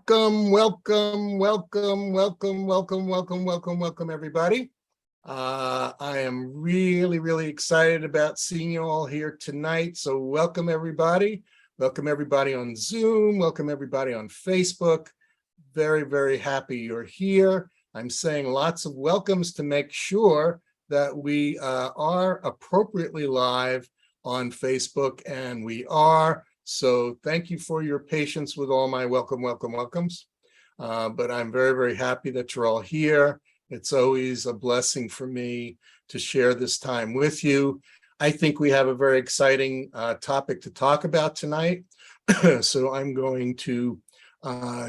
Welcome, everybody. I am really excited about seeing you all here tonight. So welcome, everybody. Welcome, everybody on Zoom. Welcome, everybody on Facebook. Very happy you're here. I'm saying lots of welcomes to make sure that we are appropriately live on Facebook, and we are. So thank you for your patience with all my welcomes. But I'm very happy that you're all here. It's always a blessing for me to share this time with you. I think we have a very exciting topic to talk about tonight. So I'm going to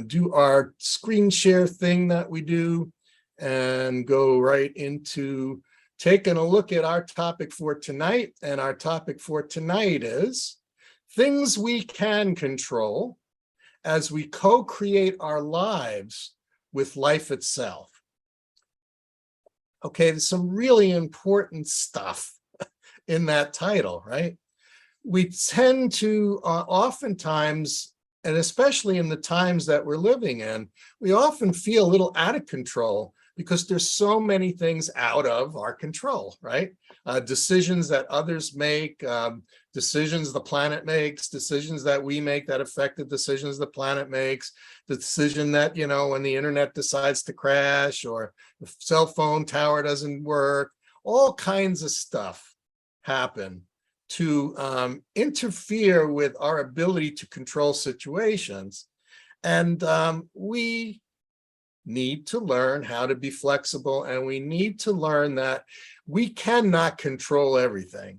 do our screen share thing that we do and go right into taking a look at our topic for tonight. And our topic for tonight is things we can control as we co-create our lives with life itself. Okay, there's some really important stuff in that title, right? We tend to oftentimes, and especially in the times that we're living in, we often feel a little out of control because there's so many things out of our control, right? Decisions that others make, decisions the planet makes, decisions that we make that affect the decisions the planet makes, the decision that, you know, when the internet decides to crash or the cell phone tower doesn't work, all kinds of stuff happen to interfere with our ability to control situations. And we need to learn how to be flexible, and we need to learn that we cannot control everything.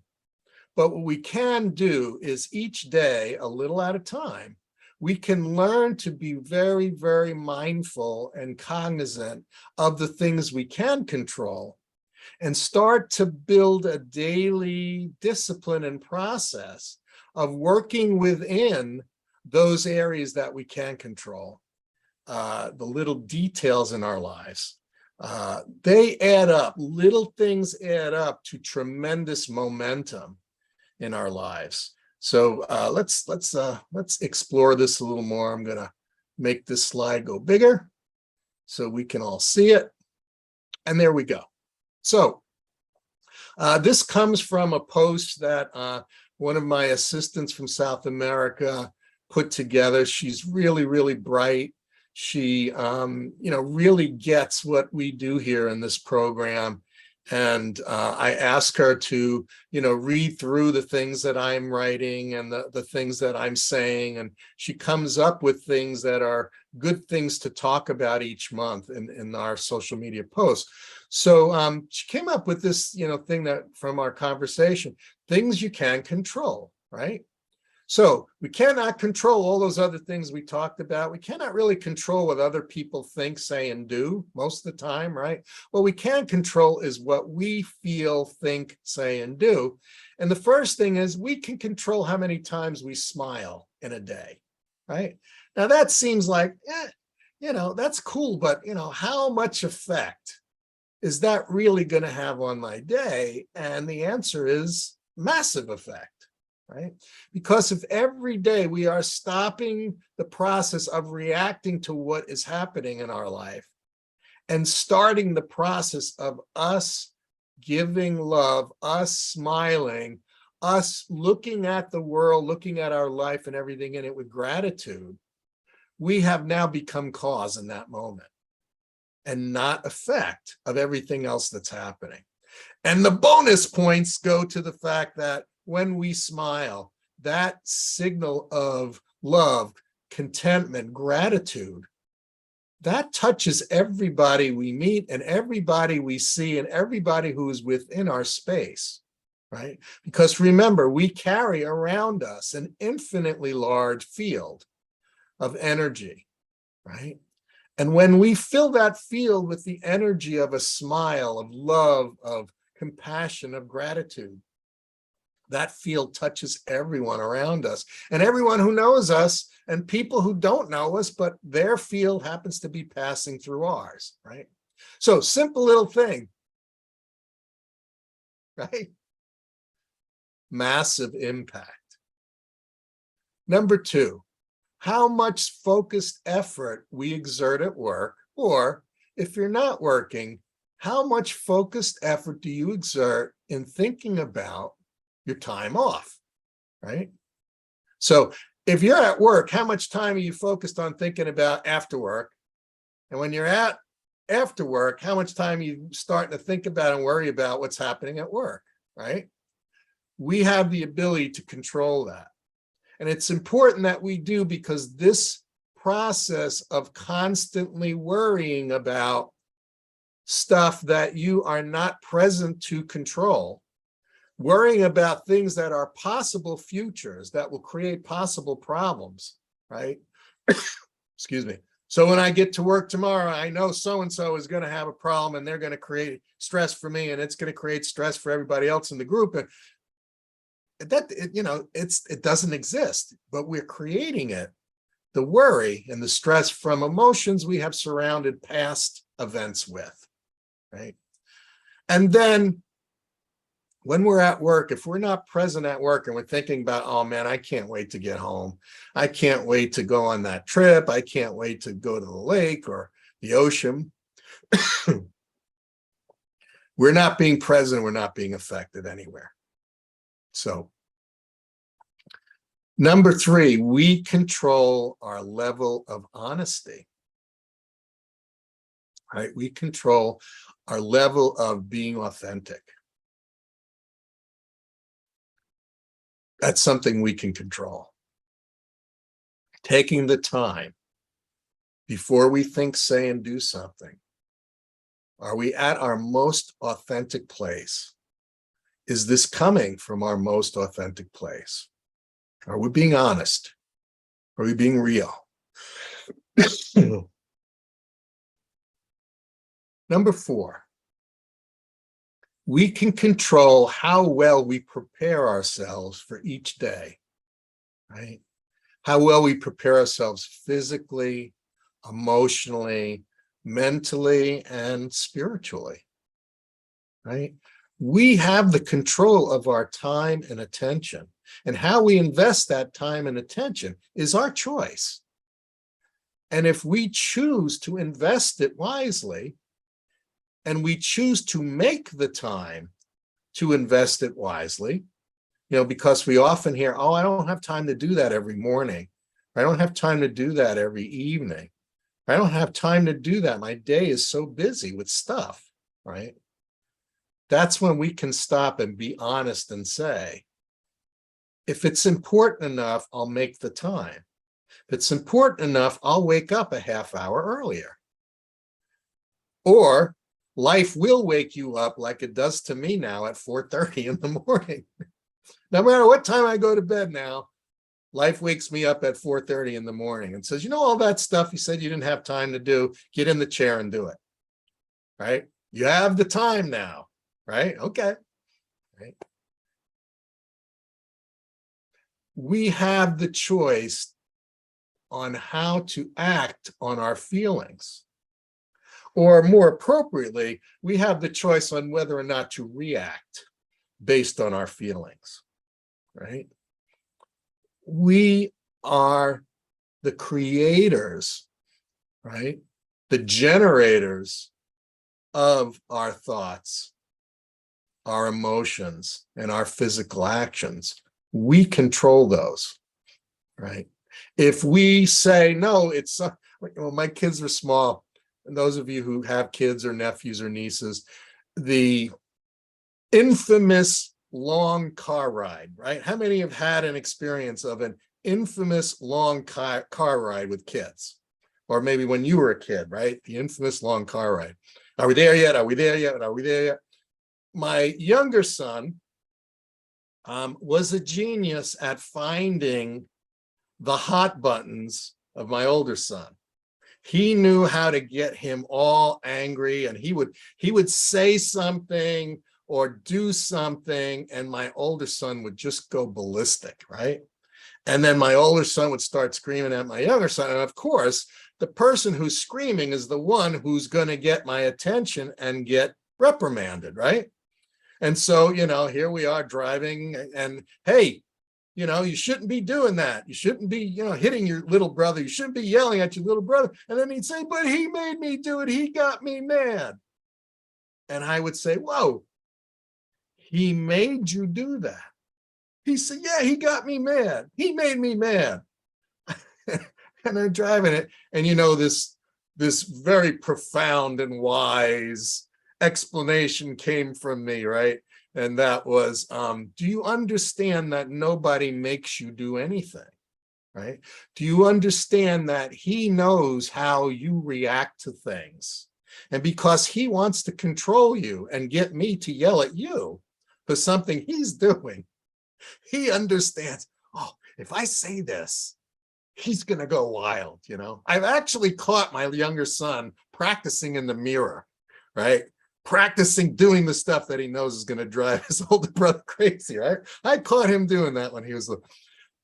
But what we can do is each day, a little at a time, we can learn to be very mindful and cognizant of the things we can control and start to build a daily discipline and process of working within those areas that we can control. The little details in our lives, they add up. Little things add up to tremendous momentum in our lives. So let's explore this a little more. I'm gonna make this slide go bigger so we can all see it. And there we go. So this comes from a post that one of my assistants from South America put together. She's really bright. She, really gets what we do here in this program. And I ask her to, read through the things that I'm writing and the things that I'm saying. And she comes up with things that are good things to talk about each month in our social media posts. So she came up with this, thing that from our conversation, things you can control, right? So we cannot control all those other things we talked about. We cannot really control what other people think, say, and do most of the time, right? What we can control is what we feel, think, say, and do. And the first thing is we can control how many times we smile in a day, right? Now that seems like, that's cool, but, how much effect is that really going to have on my day? And the answer is massive effect. Right? Because if every day we are stopping the process of reacting to what is happening in our life and starting the process of us giving love, us smiling, us looking at the world, looking at our life and everything in it with gratitude, we have now become cause in that moment and not effect of everything else that's happening. And the bonus points go to the fact that when we smile, that signal of love, contentment, gratitude, that touches everybody we meet and everybody we see and everybody who is within our space, right? Because remember, we carry around us an infinitely large field of energy, right? And when we fill that field with the energy of a smile, of love, of compassion, of gratitude, that field touches everyone around us and everyone who knows us and people who don't know us, but their field happens to be passing through ours, right? So simple little thing, right? Massive impact. Number two, how much focused effort we exert at work, or if you're not working, how much focused effort do you exert in thinking about your time off, right? So if you're at work, how much time are you focused on thinking about after work? And when you're at after work, how much time are you starting to think about and worry about what's happening at work, right? We have the ability to control that. And it's important that we do, because this process of constantly worrying about stuff that you are not present to control, worrying about things that are possible futures that will create possible problems, right? Excuse me. So when I get to work tomorrow, I know so-and-so is going to have a problem and they're going to create stress for me, and it's going to create stress for everybody else in the group. And that, it doesn't exist, but we're creating it. The worry and the stress from emotions we have surrounded past events with, right? And then when we're at work, if we're not present at work and we're thinking about, oh man, I can't wait to get home. I can't wait to go on that trip. I can't wait to go to the lake or the ocean. We're not being present. We're not being effective anywhere. So, number 3, we control our level of honesty, right? We control our level of being authentic. That's something we can control. Taking the time before we think, say, and do something. Are we at our most authentic place? Is this coming from our most authentic place? Are we being honest? Are we being real? Number 4, we can control how well we prepare ourselves for each day, right? How well we prepare ourselves physically, emotionally, mentally, and spiritually, right? We have the control of our time and attention, and how we invest that time and attention is our choice. And if we choose to invest it wisely, and we choose to make the time to invest it wisely, because we often hear, oh, I don't have time to do that every morning. I don't have time to do that every evening. I don't have time to do that. My day is so busy with stuff, right? That's when we can stop and be honest and say, if it's important enough, I'll make the time. If it's important enough, I'll wake up a half hour earlier. Or life will wake you up like it does to me now at 4:30 in the morning. No matter what time I go to bed now, life wakes me up at 4:30 in the morning and says, all that stuff you said you didn't have time to do, get in the chair and do it, right? You have the time now, right? Okay. Right. We have the choice on how to act on our feelings. Or more appropriately, we have the choice on whether or not to react based on our feelings, right? We are the creators, right? The generators of our thoughts, our emotions, and our physical actions. We control those, right? If we say, no, it's, my kids are small, and those of you who have kids or nephews or nieces, the infamous long car ride, right? How many have had an experience of an infamous long car ride with kids? Or maybe when you were a kid, right? The infamous long car ride. Are we there yet? Are we there yet? Are we there yet? My younger son was a genius at finding the hot buttons of my older son. He knew how to get him all angry, and he would say something or do something, and my older son would just go ballistic, right? And then my older son would start screaming at my younger son. And of course, the person who's screaming is the one who's going to get my attention and get reprimanded, right? And so, here we are driving, and hey, you shouldn't be doing that. You shouldn't be, hitting your little brother. You shouldn't be yelling at your little brother. And then he'd say, but he made me do it. He got me mad. And I would say, whoa, he made you do that. He said, yeah, he got me mad. He made me mad. And I'm driving it. And this very profound and wise explanation came from me, right? And that was, do you understand that nobody makes you do anything, right? Do you understand that he knows how you react to things? And because he wants to control you and get me to yell at you for something he's doing, he understands, oh, if I say this, he's going to go wild, I've actually caught my younger son practicing in the mirror, right? Practicing doing the stuff that he knows is going to drive his older brother crazy, right? I caught him doing that when he was little.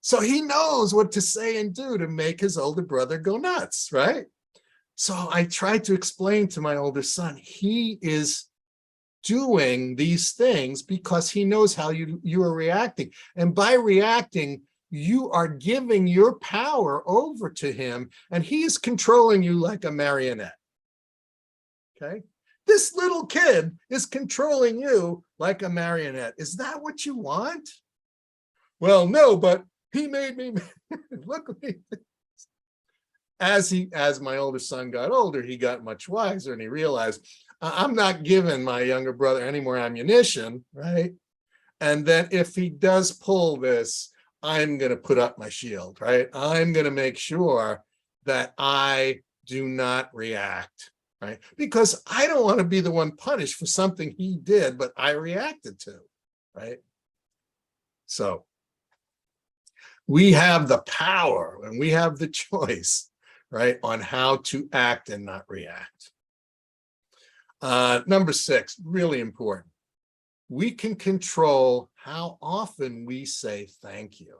So he knows what to say and do to make his older brother go nuts, right? So I tried to explain to my older son, he is doing these things because he knows how you are reacting. And by reacting, you are giving your power over to him, and he is controlling you like a marionette. Okay? This little kid is controlling you like a marionette. Is that what you want? Well, no, but he made me look at me. As my older son got older, he got much wiser, and he realized, I'm not giving my younger brother any more ammunition, right? And then if he does pull this, I'm going to put up my shield, right? I'm going to make sure that I do not react, right? Because I don't want to be the one punished for something he did, but I reacted to, right? So we have the power and we have the choice, right, on how to act and not react. Number 6, really important. We can control how often we say thank you.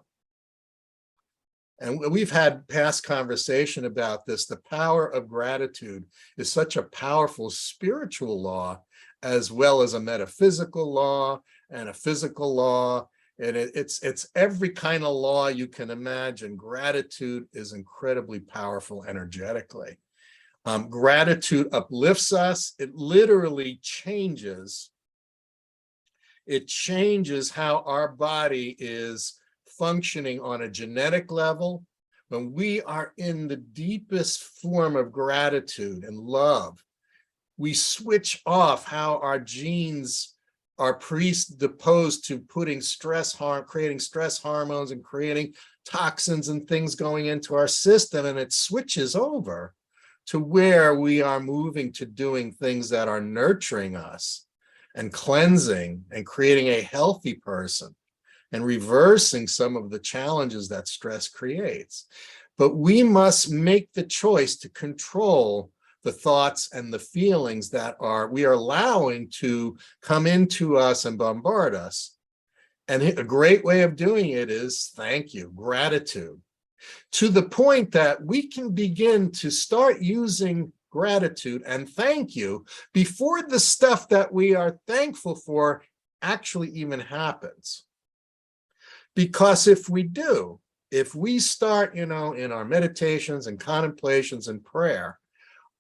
And we've had past conversation about this. The power of gratitude is such a powerful spiritual law, as well as a metaphysical law and a physical law. And it's every kind of law you can imagine. Gratitude is incredibly powerful energetically. Gratitude uplifts us. It literally changes. It changes how our body is functioning on a genetic level. When we are in the deepest form of gratitude and love, we switch off how our genes are predisposed to creating stress hormones and creating toxins and things going into our system, and it switches over to where we are moving to doing things that are nurturing us and cleansing and creating a healthy person and reversing some of the challenges that stress creates. But we must make the choice to control the thoughts and the feelings that we are allowing to come into us and bombard us. And a great way of doing it is thank you, gratitude, to the point that we can begin to start using gratitude and thank you before the stuff that we are thankful for actually even happens. Because if we start, in our meditations and contemplations and prayer,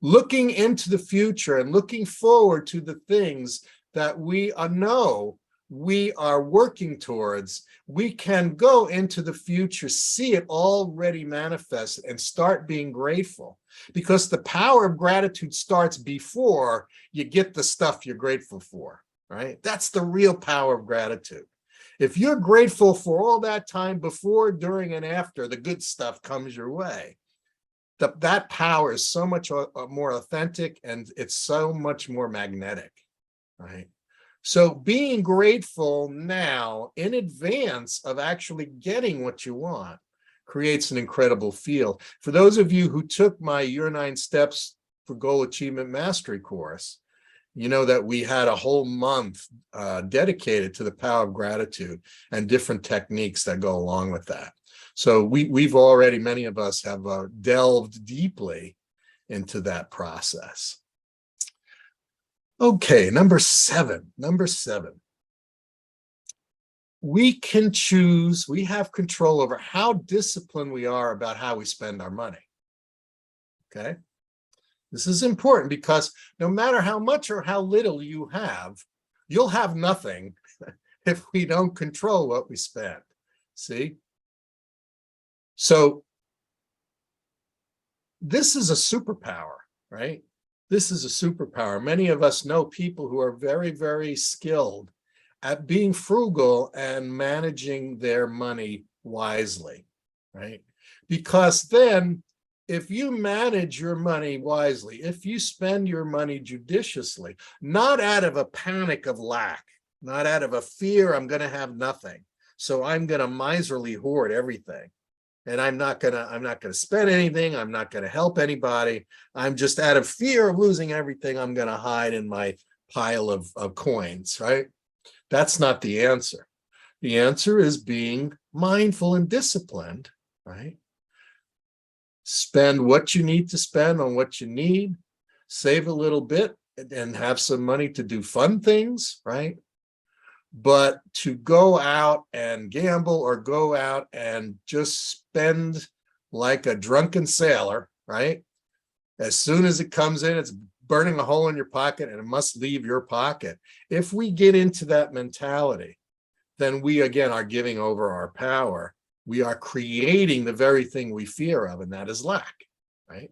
looking into the future and looking forward to the things that we know we are working towards, we can go into the future, see it already manifested, and start being grateful. Because the power of gratitude starts before you get the stuff you're grateful for, right? That's the real power of gratitude. If you're grateful for all that time before, during, and after, the good stuff comes your way. That power is so much more authentic, and it's so much more magnetic, right? So being grateful now in advance of actually getting what you want creates an incredible field. For those of you who took my Your 9 Steps for Goal Achievement Mastery course, you know that we had a whole month dedicated to the power of gratitude and different techniques that go along with that. So we've already, many of us have delved deeply into that process. Okay, number seven. we can choose, we have control over how disciplined we are about how we spend our money. Okay? This is important because no matter how much or how little you have, you'll have nothing if we don't control what we spend. See? So this is a superpower, right? This is a superpower. Many of us know people who are very, very skilled at being frugal and managing their money wisely, right? Because then if you manage your money wisely, if you spend your money judiciously, not out of a panic of lack, not out of a fear I'm going to have nothing, so I'm going to miserly hoard everything, and I'm not going to spend anything, I'm not going to help anybody, I'm just out of fear of losing everything, I'm going to hide in my pile of coins, right? That's not the answer. The answer is being mindful and disciplined, right? Spend what you need to spend on what you need, save a little bit and have some money to do fun things, right? But to go out and gamble or go out and just spend like a drunken sailor, right? As soon as it comes in, it's burning a hole in your pocket and it must leave your pocket. If we get into that mentality, then we again are giving over our power. We are creating the very thing we fear of, and that is lack, right?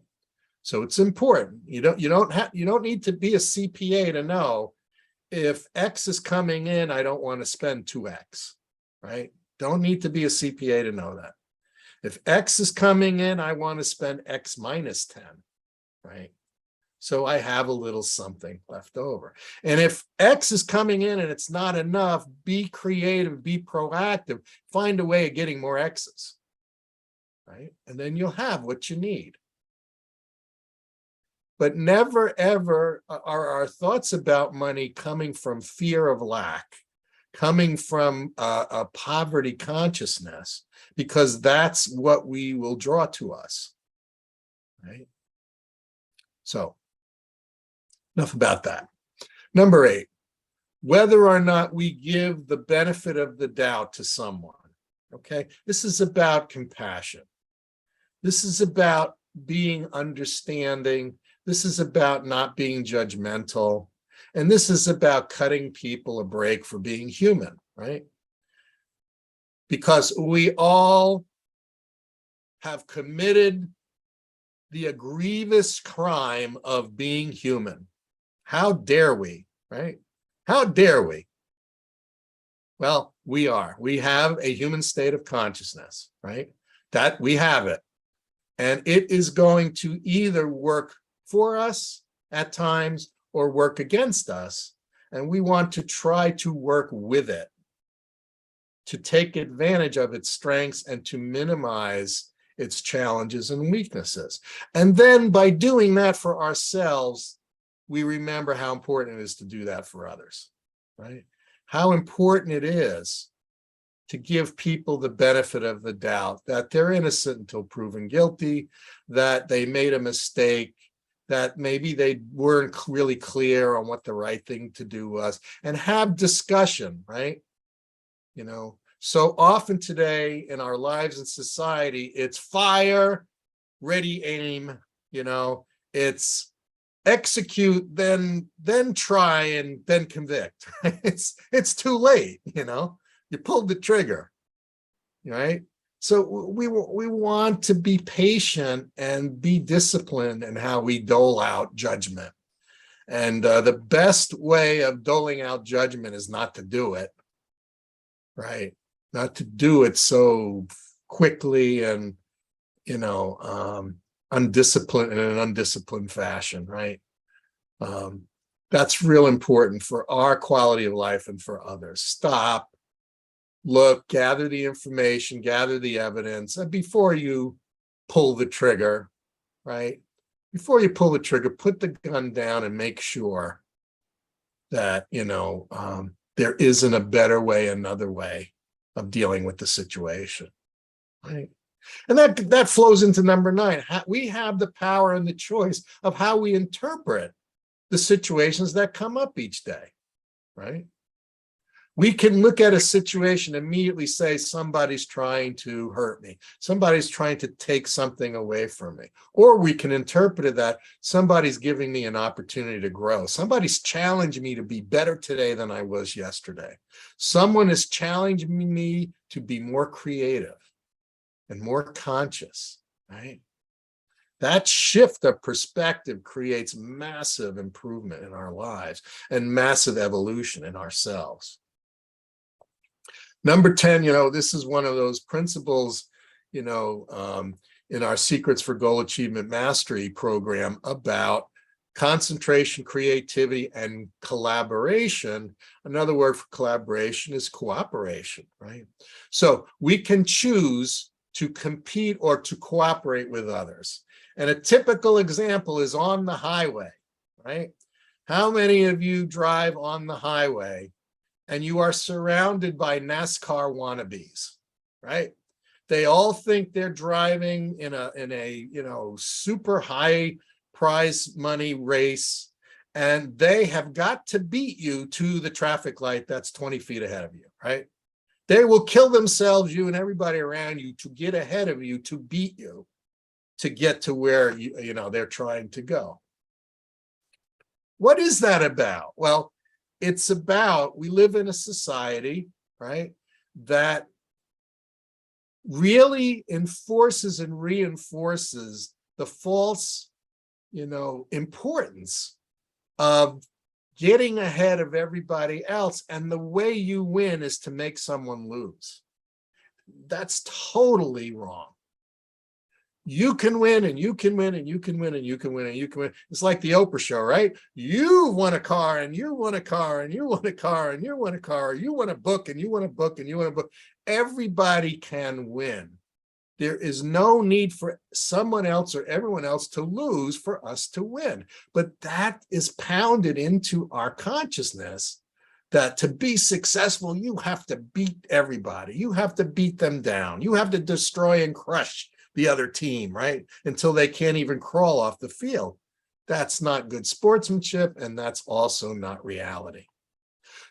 So it's important. You don't need to be a CPA to know if X is coming in, I don't want to spend 2X, right? Don't need to be a CPA to know that. If X is coming in, I want to spend X minus 10, right? So I have a little something left over. And if X is coming in and it's not enough, be creative, be proactive, find a way of getting more X's, right? And then you'll have what you need. But never, ever are our thoughts about money coming from fear of lack, coming from a poverty consciousness, because that's what we will draw to us, right? So enough about that. Number 8, whether or not we give the benefit of the doubt to someone, okay? This is about compassion. This is about being understanding. This is about not being judgmental. And this is about cutting people a break for being human, right? Because we all have committed the grievous crime of being human. How dare we, right? How dare we? Well, we are. We have a human state of consciousness, right? That we have it. And it is going to either work for us at times or work against us. And we want to try to work with it, to take advantage of its strengths and to minimize its challenges and weaknesses. And then by doing that for ourselves, we remember how important it is to do that for others, right? How important it is to give people the benefit of the doubt that they're innocent until proven guilty, that they made a mistake, that maybe they weren't really clear on what the right thing to do was, and have discussion, right? You know, so often today in our lives and society, it's fire, ready, aim, you know, it's execute, then try, and then convict. It's too late, you know, you pulled the trigger, right? So we want to be patient and be disciplined in how we dole out judgment. And the best way of doling out judgment is not to do it, right? Not to do it so quickly and, you know, undisciplined in an undisciplined fashion, right? That's real important for our quality of life and for others. Stop, look, gather the information, gather the evidence, and before you pull the trigger, right? Before you pull the trigger, put the gun down and make sure that, you know, there isn't a better way, another way of dealing with the situation, right? And that flows into number 9. We have the power and the choice of how we interpret the situations that come up each day, right? We can look at a situation and immediately say somebody's trying to hurt me. Somebody's trying to take something away from me. Or we can interpret it that somebody's giving me an opportunity to grow. Somebody's challenging me to be better today than I was yesterday. Someone is challenging me to be more creative and more conscious, right? That shift of perspective creates massive improvement in our lives and massive evolution in ourselves. Number 10, this is one of those principles, in our Secrets for Goal Achievement Mastery program about concentration, creativity, and collaboration. Another word for collaboration is cooperation, right? So we can choose to compete or to cooperate with others. And a typical example is on the highway, right? How many of you drive on the highway and you are surrounded by NASCAR wannabes, right? They all think they're driving in a super high prize money race, and they have got to beat you to the traffic light that's 20 feet ahead of you, right? They will kill themselves, you and everybody around you, to get ahead of you, to beat you, to get to where they're trying to go. What is that about? Well, it's about, we live in a society, right, that really enforces and reinforces the false, importance of getting ahead of everybody else. And the way you win is to make someone lose. That's totally wrong. You can win, and you can win, and you can win, and you can win, and you can win. It's like the Oprah show, right? You won a car, and you won a car, and you won a car, and you won a car. You won a book, and you won a book, and you won a book. Everybody can win. There is no need for someone else or everyone else to lose for us to win. But that is pounded into our consciousness that to be successful, you have to beat everybody. You have to beat them down. You have to destroy and crush the other team, right? Until they can't even crawl off the field. That's not good sportsmanship, and that's also not reality.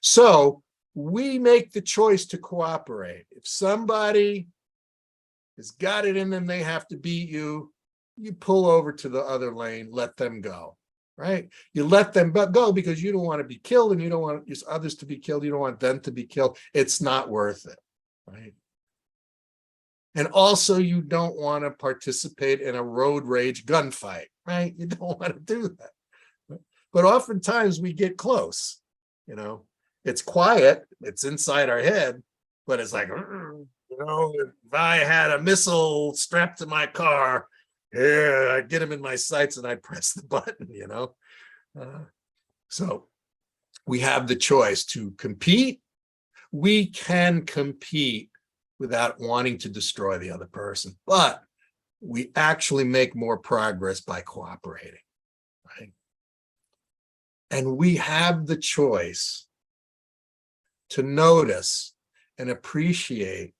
So we make the choice to cooperate. If somebody has got it in them, they have to beat you, you pull over to the other lane, let them go, right? You let them go because you don't want to be killed, and you don't want others to be killed. You don't want them to be killed. It's not worth it, right? And also, you don't want to participate in a road rage gunfight, right? You don't want to do that. But oftentimes we get close, it's quiet, it's inside our head, but it's like, if I had a missile strapped to my car, I'd get him in my sights and I'd press the button, So we have the choice to compete. We can compete without wanting to destroy the other person, but we actually make more progress by cooperating, right? And we have the choice to notice and appreciate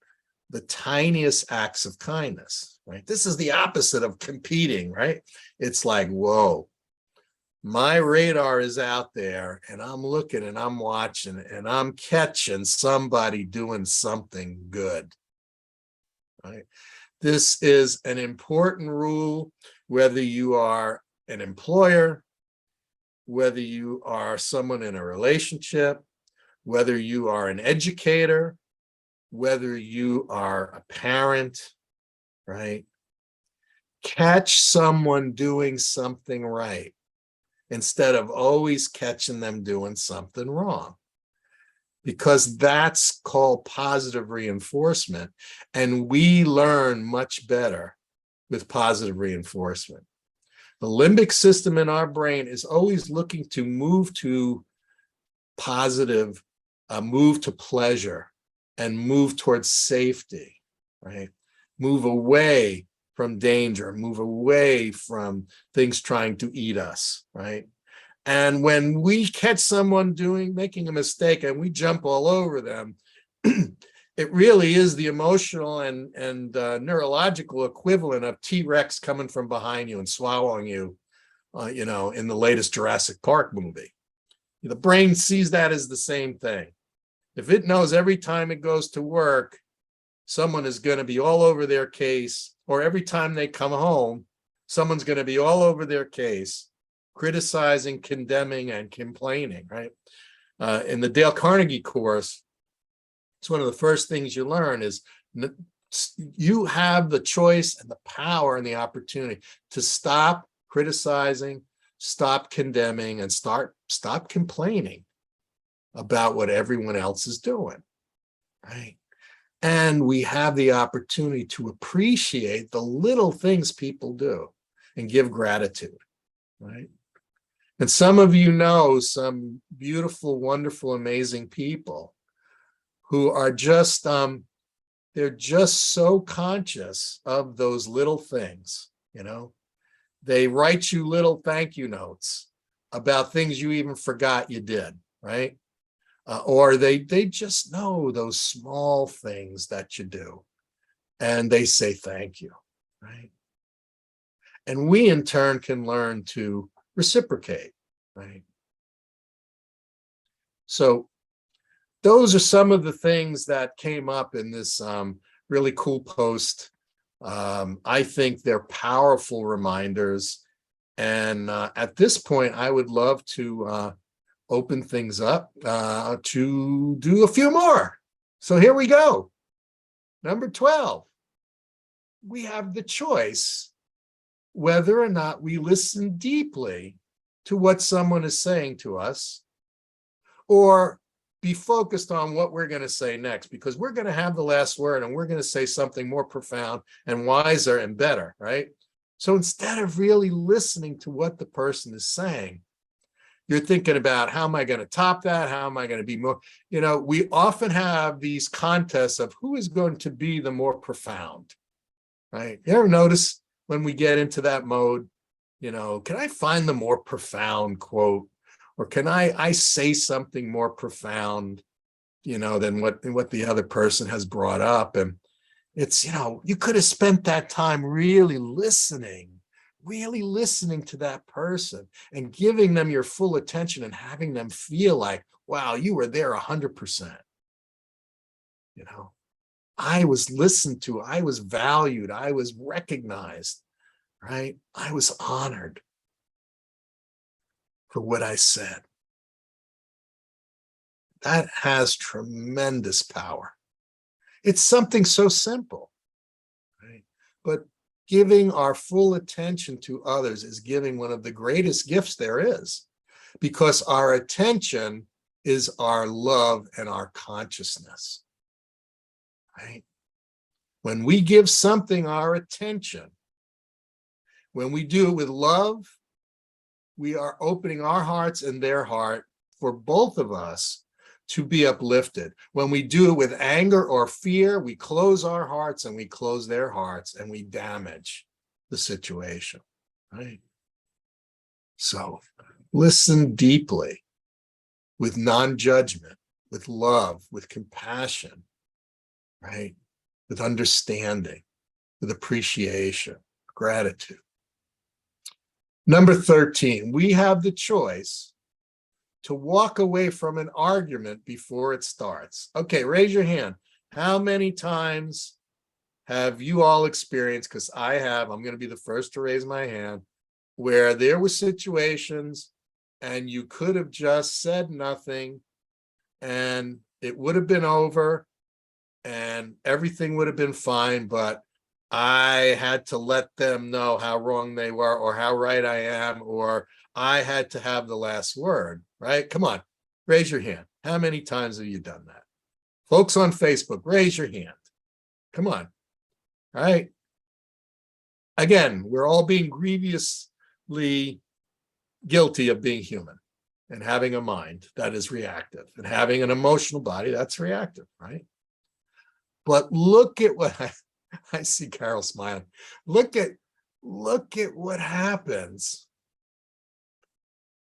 the tiniest acts of kindness, right? This is the opposite of competing, right? It's like, whoa, my radar is out there, and I'm looking and I'm watching and I'm catching somebody doing something good, right? This is an important rule, whether you are an employer, whether you are someone in a relationship, whether you are an educator, whether you are a parent, right? Catch someone doing something right instead of always catching them doing something wrong, because that's called positive reinforcement. And we learn much better with positive reinforcement. The limbic system in our brain is always looking to move to positive, move to pleasure, and move towards safety, right? Move away from danger, move away from things trying to eat us, right? And when we catch someone making a mistake and we jump all over them, it really is the emotional and neurological equivalent of T-Rex coming from behind you and swallowing you, in the latest Jurassic Park movie. The brain sees that as the same thing. If it knows every time it goes to work, someone is going to be all over their case, or every time they come home, someone's going to be all over their case, criticizing, condemning, and complaining, right? In the Dale Carnegie course, it's one of the first things you learn is you have the choice and the power and the opportunity to stop criticizing, stop condemning, and stop complaining about what everyone else is doing, right? And we have the opportunity to appreciate the little things people do and give gratitude, right? And some of you know some beautiful, wonderful, amazing people who are just, they're just so conscious of those little things, you know? They write you little thank you notes about things you even forgot you did, right? Or they just know those small things that you do, and they say thank you, right? And we in turn can learn to reciprocate, right? So those are some of the things that came up in this really cool post. I think they're powerful reminders. And at this point, I would love to open things up to do a few more. So here we go. Number 12, we have the choice whether or not we listen deeply to what someone is saying to us, or be focused on what we're going to say next, because we're going to have the last word and we're going to say something more profound and wiser and better, right? So instead of really listening to what the person is saying, you're thinking about, how am I going to top that? How am I going to be more, we often have these contests of who is going to be the more profound, right? You ever notice when we get into that mode, can I find the more profound quote? Or can I say something more profound, than what the other person has brought up? And it's, you could have spent that time really listening to that person and giving them your full attention and having them feel like, wow, you were there 100%. I was listened to, I was valued, I was recognized, right? I was honored for what I said. That has tremendous power. It's something so simple, right? But giving our full attention to others is giving one of the greatest gifts there is, because our attention is our love and our consciousness, right? When we give something our attention, when we do it with love, we are opening our hearts and their heart for both of us to be uplifted. When we do it with anger or fear, we close our hearts and we close their hearts and we damage the situation, right? So listen deeply with non-judgment, with love, with compassion, right? With understanding, with appreciation, gratitude. Number 13, we have the choice to walk away from an argument before it starts. Okay, raise your hand. How many times have you all experienced, because I have, I'm going to be the first to raise my hand, where there were situations and you could have just said nothing and it would have been over and everything would have been fine, but I had to let them know how wrong they were or how right I am, or I had to have the last word, right? Come on, raise your hand. How many times have you done that? Folks on Facebook, raise your hand. Come on, all right? Again, we're all being grievously guilty of being human and having a mind that is reactive and having an emotional body that's reactive, right? But look at what I see Carol smiling. Look at what happens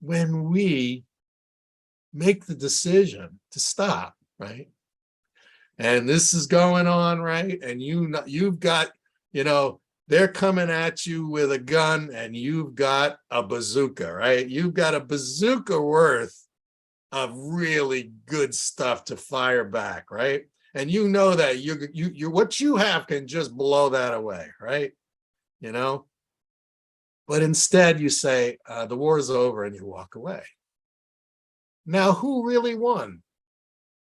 when we make the decision to stop, right? And this is going on, right? And you've got, they're coming at you with a gun and you've got a bazooka, right? You've got a bazooka worth of really good stuff to fire back, right? And you know that you what you have can just blow that away, right? You know, but instead you say the war is over and you walk away. Now, who really won?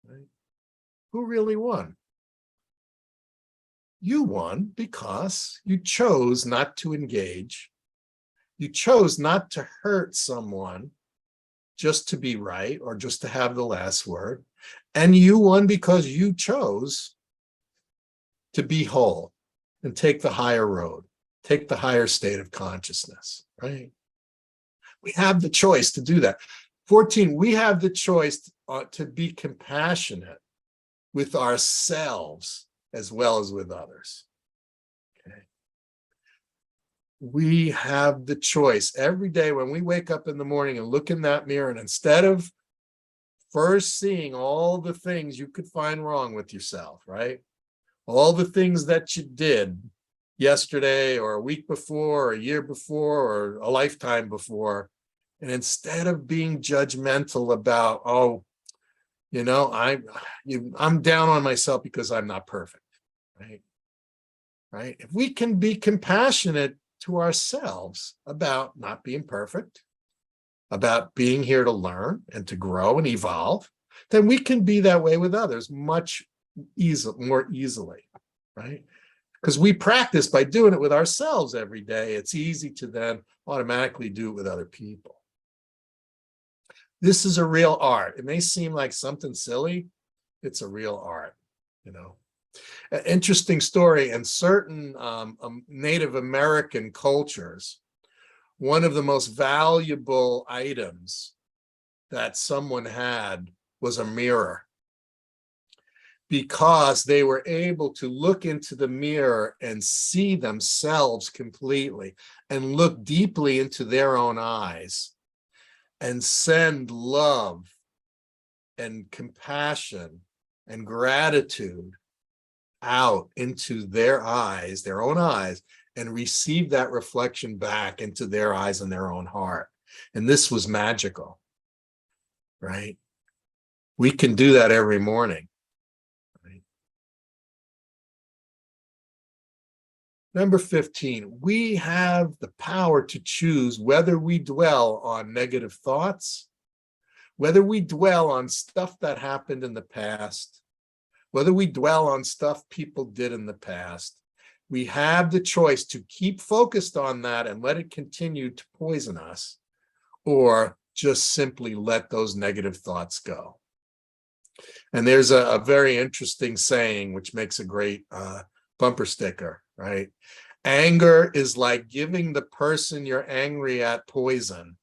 Right? Who really won? You won because you chose not to engage. You chose not to hurt someone just to be right or just to have the last word. And you won because you chose to be whole and take the higher road, take the higher state of consciousness, right? We have the choice to do that. 14, we have the choice to be compassionate with ourselves as well as with others. Okay. We have the choice every day when we wake up in the morning and look in that mirror, and instead of first seeing all the things you could find wrong with yourself, right? All the things that you did yesterday or a week before or a year before or a lifetime before, and instead of being judgmental about, oh, you know, I'm down on myself because I'm not perfect, right? Right? If we can be compassionate to ourselves about not being perfect, about being here to learn and to grow and evolve, then we can be that way with others much more easily, right? Because we practice by doing it with ourselves every day. It's easy to then automatically do it with other people. This is a real art. It may seem like something silly. It's a real art, you know. An interesting story, in certain Native American cultures, one of the most valuable items that someone had was a mirror, because they were able to look into the mirror and see themselves completely and look deeply into their own eyes and send love and compassion and gratitude out into their eyes, their own eyes, and receive that reflection back into their eyes and their own heart. And this was magical, right? We can do that every morning. Right? Number 15, we have the power to choose whether we dwell on negative thoughts, whether we dwell on stuff that happened in the past, whether we dwell on stuff people did in the past. We have the choice to keep focused on that and let it continue to poison us, or just simply let those negative thoughts go. And there's a very interesting saying, which makes a great bumper sticker, right? Anger is like giving the person you're angry at poison,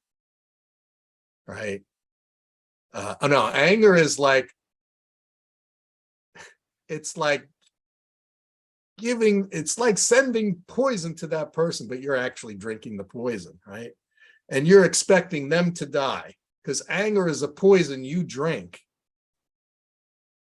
right? No, anger is like, it's like sending poison to that person, but you're actually drinking the poison, right? And you're expecting them to die, because anger is a poison you drink,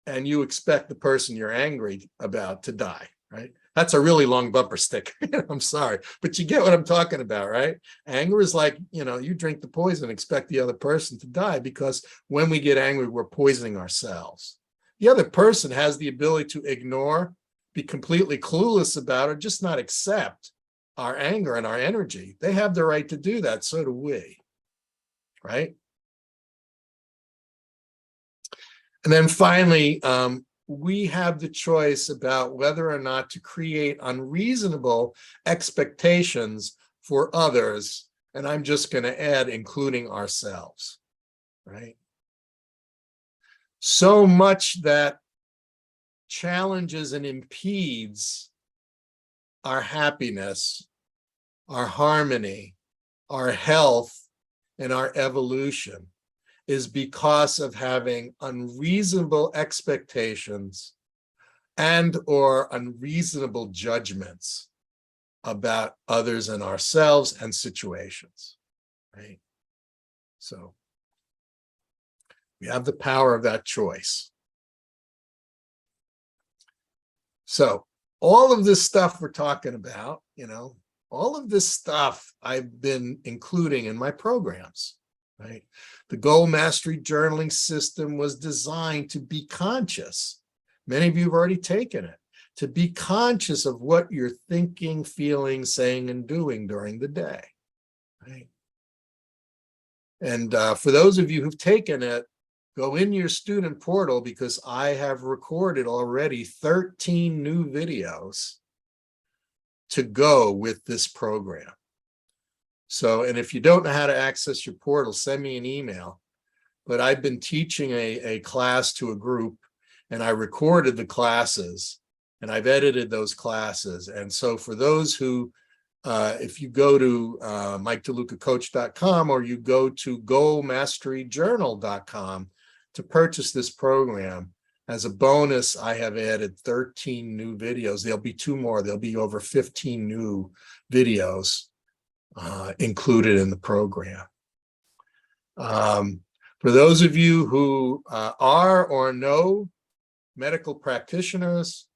and you expect the person you're angry about to die, right? That's a really long bumper sticker. I'm sorry, but you get what I'm talking about, right? Anger is like, you know, you drink the poison, expect the other person to die, because when we get angry, we're poisoning ourselves. The other person has the ability to ignore, be completely clueless about it, just not accept our anger and our energy. They have the right to do that. So do we, right? And then finally, we have the choice about whether or not to create unreasonable expectations for others. And I'm just going to add, including ourselves, right? So much that challenges and impedes our happiness, our harmony, our health, and our evolution is because of having unreasonable expectations and or unreasonable judgments about others and ourselves and situations, right? So we have the power of that choice. So all of this stuff we're talking about, you know, all of this stuff I've been including in my programs, right? The Goal Mastery journaling system was designed to be conscious. Many of you have already taken it, to be conscious of what you're thinking, feeling, saying, and doing during the day, right? And for those of you who've taken it, go in your student portal, because I have recorded already 13 new videos to go with this program. So, and if you don't know how to access your portal, send me an email. But I've been teaching a class to a group, and I recorded the classes, and I've edited those classes. And so for those who, if you go to MikeDeLucaCoach.com, or you go to GoalMasteryJournal.com to purchase this program, as a bonus, I have added 13 new videos. There'll be 2 more. There'll be over 15 new videos included in the program. For those of you who are or know medical practitioners,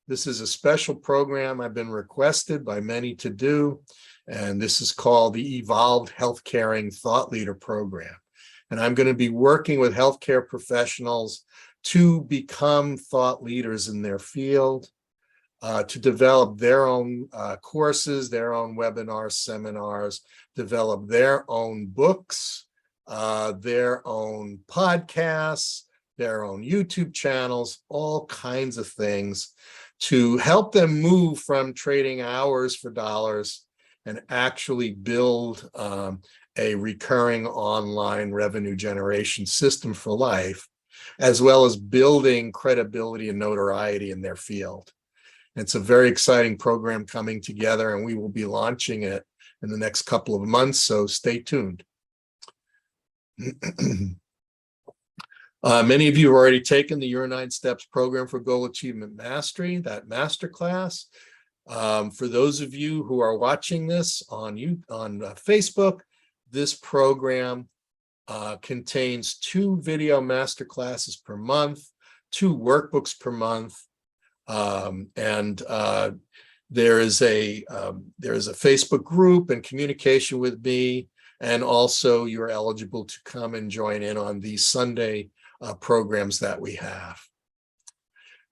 this is a special program I've been requested by many to do, and this is called the Evolved Health Caring Thought Leader Program. And I'm going to be working with healthcare professionals to become thought leaders in their field, to develop their own courses, their own webinars, seminars, develop their own books, their own podcasts, their own YouTube channels, all kinds of things to help them move from trading hours for dollars and actually build a recurring online revenue generation system for life, as well as building credibility and notoriety in their field. It's a very exciting program coming together, and we will be launching it in the next couple of months, so stay tuned. Many of you have already taken the Your 9 Steps program for Goal Achievement Mastery, that masterclass. For those of you who are watching this on Facebook, this program contains 2 video masterclasses per month, 2 workbooks per month, and there is a Facebook group and communication with me, and also you're eligible to come and join in on these Sunday programs that we have.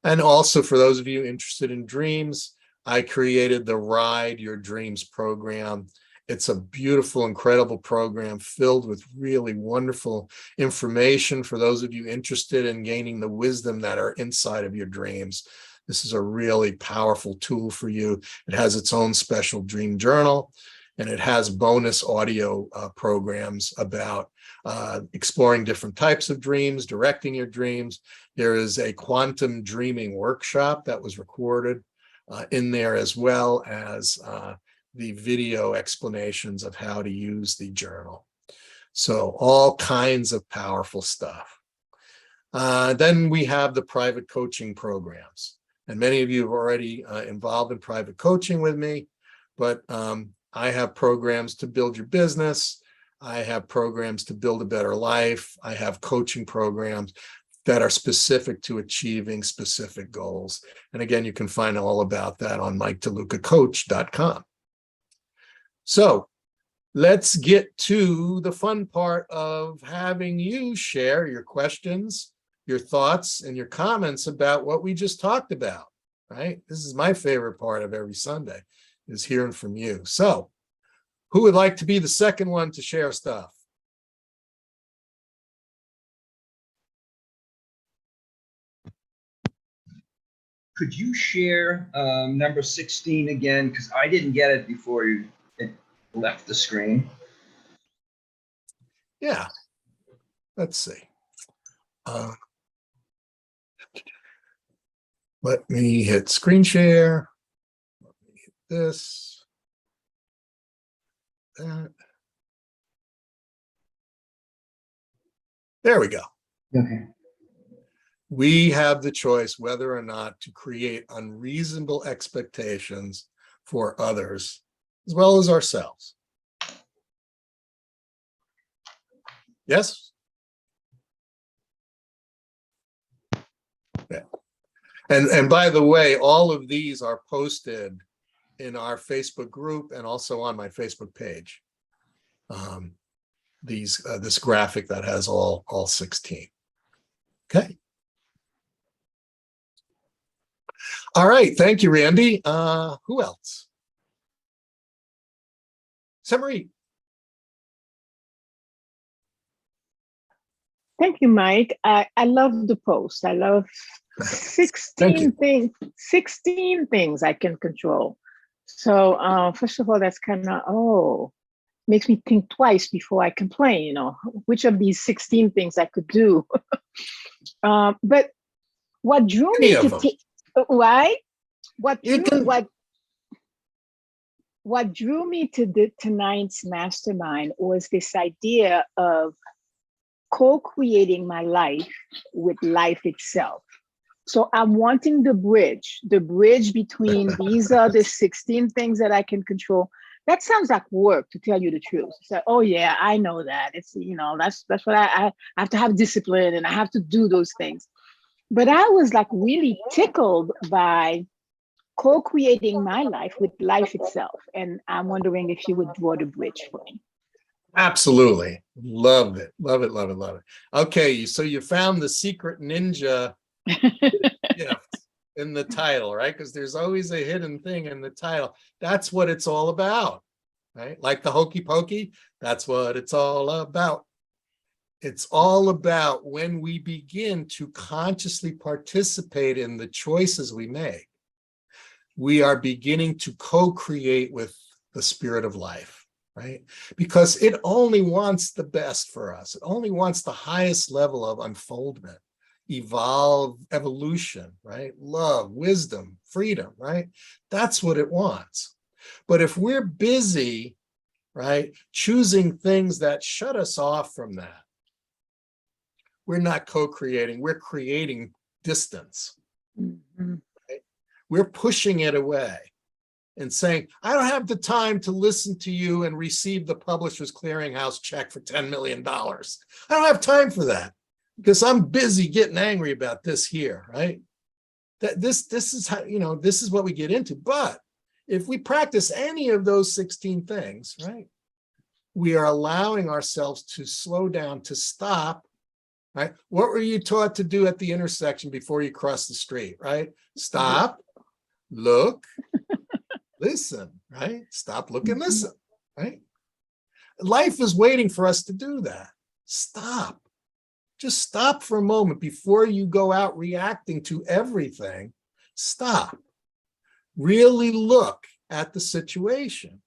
And also, for those of you interested in dreams, I created the Ride Your Dreams program. It's a beautiful, incredible program filled with really wonderful information for those of you interested in gaining the wisdom that are inside of your dreams. This is a really powerful tool for you. It has its own special dream journal, and it has bonus audio programs about exploring different types of dreams, directing your dreams. There is a quantum dreaming workshop that was recorded in there, as well as the video explanations of how to use the journal. So all kinds of powerful stuff. Then we have the private coaching programs. And many of you are already involved in private coaching with me, but I have programs to build your business. I have programs to build a better life. I have coaching programs that are specific to achieving specific goals. And again, you can find all about that on MikeDeLucaCoach.com. So let's get to the fun part of having you share your questions, your thoughts, and your comments about what we just talked about, right? This is my favorite part of every Sunday, is hearing from you. So who would like to be the second one to share stuff? Could you share number 16 again? Because I didn't get it before it left the screen. Yeah, let's see. Let me hit screen share. Let me hit this. That. There we go. Okay. We have the choice whether or not to create unreasonable expectations for others, as well as ourselves. Yes? Yeah. And by the way, all of these are posted in our Facebook group and also on my Facebook page. this graphic that has all 16. Okay. All right. Thank you, Randy. Who else? Samarie. Thank you, Mike. I love the post. I love Thank you. 16 things I can control. So first of all, that's kind of, makes me think twice before I complain, which of these 16 things I could do. But what drew Any me of to them. why? What You drew, can. what drew me to tonight's mastermind was this idea of co-creating my life with life itself. So I'm wanting the bridge between these are the 16 things that I can control. That sounds like work, to tell you the truth. So, oh yeah, I know that. It's, that's what I have to have discipline and I have to do those things. But I was like really tickled by co-creating my life with life itself. And I'm wondering if you would draw the bridge for me. Absolutely. Love it. Love it. Love it. Love it. Okay. So you found the secret ninja gift in the title, right? Because there's always a hidden thing in the title. That's what it's all about, right? Like the hokey pokey, that's what it's all about. It's all about when we begin to consciously participate in the choices we make, we are beginning to co-create with the spirit of life, right? Because it only wants the best for us. It only wants the highest level of unfoldment, evolution, right? Love, wisdom, freedom, right? That's what it wants. But if we're busy, right, choosing things that shut us off from that, we're not co-creating, we're creating distance. Mm-hmm. Right? We're pushing it away and saying, I don't have the time to listen to you and receive the Publishers Clearinghouse check for $10 million. I don't have time for that because I'm busy getting angry about this here, right? This is how, this is what we get into. But if we practice any of those 16 things, right, we are allowing ourselves to slow down, to stop, right? What were you taught to do at the intersection before you cross the street, right? Stop, look, listen, right? Stop, look, and listen, right? Life is waiting for us to do that. Stop. Just stop for a moment before you go out reacting to everything. Stop. Really look at the situation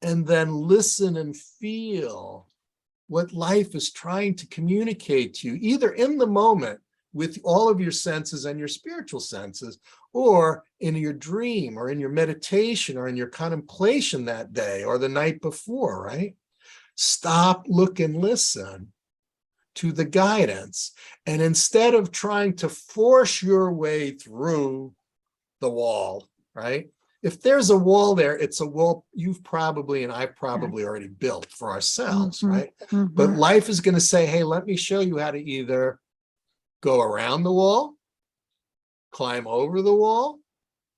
and then listen and feel what life is trying to communicate to you, either in the moment with all of your senses and your spiritual senses, or in your dream or in your meditation or in your contemplation that day or the night before, right? Stop, look, and listen to the guidance. And instead of trying to force your way through the wall, right? If there's a wall there, it's a wall you've probably and I've probably already built for ourselves, right? But life is going to say, hey, let me show you how to either go around the wall, climb over the wall,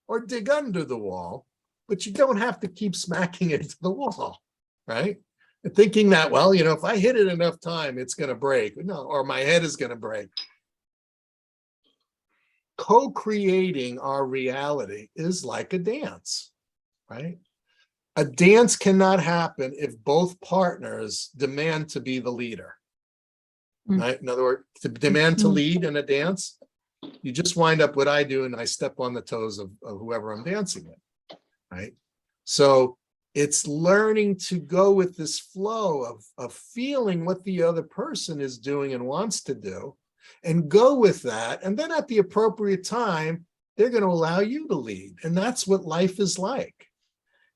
or dig under the wall, but you don't have to keep smacking into the wall, right? And thinking that, well, if I hit it enough time, it's going to break. No, or my head is going to break. Co-creating our reality is like a dance, right? A dance cannot happen if both partners demand to be the leader, right? In other words, to demand to lead in a dance, you just wind up what I do and I step on the toes of whoever I'm dancing with, right? So it's learning to go with this flow of feeling what the other person is doing and wants to do, and go with that. And then at the appropriate time, they're going to allow you to lead. And that's what life is like.